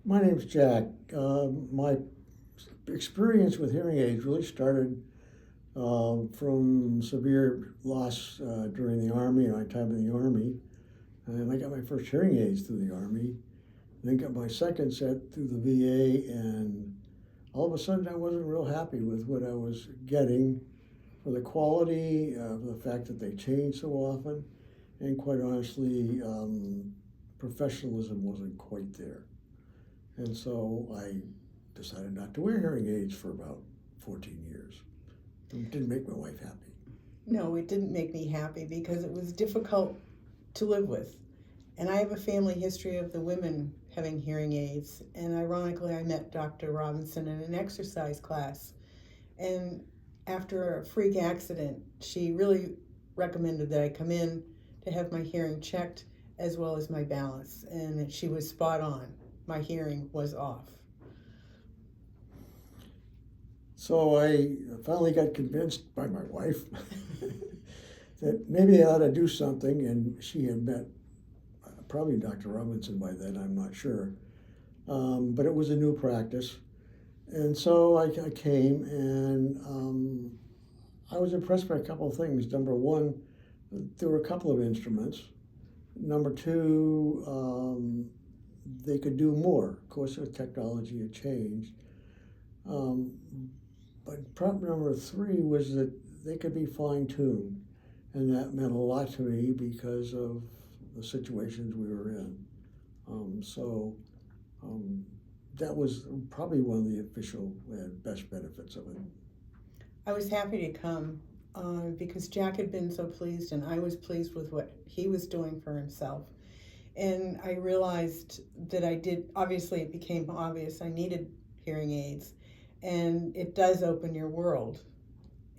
My name's Jack. My experience with hearing aids really started from severe loss during the Army, my time in the Army. And I got my first hearing aids through the Army, then got my second set through the VA, and all of a sudden I wasn't real happy with what I was getting for the quality, for the fact that they changed so often, and quite honestly, professionalism wasn't quite there. And so I decided not to wear hearing aids for about 14 years. It didn't make my wife happy. No, it didn't make me happy because it was difficult to live with. And I have a family history of the women having hearing aids. And ironically, I met Dr. Robinson in an exercise class. And after a freak accident, she really recommended that I come in to have my hearing checked as well as my balance. And she was spot on. My hearing was off. So I finally got convinced by my wife that maybe I ought to do something, and she had met probably Dr. Robinson by then, I'm not sure. But it was a new practice. And so I came, and I was impressed by a couple of things. Number one, there were a couple of instruments. Number two, they could do more. Of course, the technology had changed. Um, but problem number three was that they could be fine-tuned, and that meant a lot to me because of the situations we were in. So that was probably one of the official and best benefits of it. I was happy to come because Jack had been so pleased, and I was pleased with what he was doing for himself. And I realized that obviously, it became obvious I needed hearing aids, and it does open your world.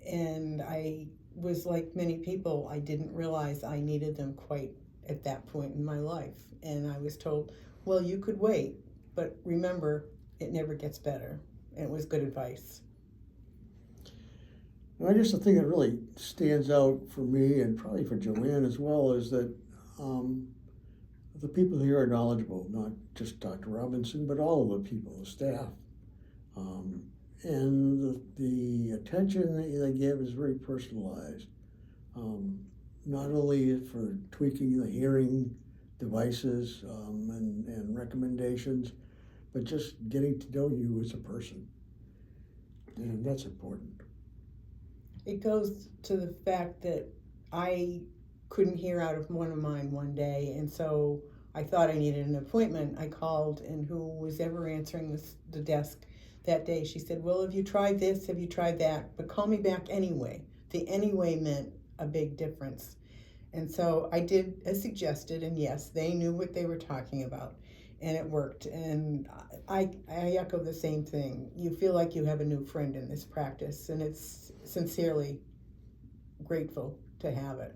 And I was like many people, I didn't realize I needed them quite at that point in my life. And I was told, well, you could wait, but remember, it never gets better. And it was good advice. And I guess the thing that really stands out for me, and probably for Joanne as well, is that um, the people here are knowledgeable, not just Dr. Robinson, but all of the people, the staff. Um, and the attention that they give is very personalized. Not only for tweaking the hearing devices and recommendations, but just getting to know you as a person. And that's important. It goes to the fact that I couldn't hear out of one of mine one day, and so I thought I needed an appointment. I called, and who was ever answering the desk that day, she said, well, have you tried this? Have you tried that? But call me back anyway. The anyway meant a big difference. And so I did as suggested, and yes, they knew what they were talking about, and it worked. And I echo the same thing. You feel like you have a new friend in this practice, and it's sincerely grateful to have it.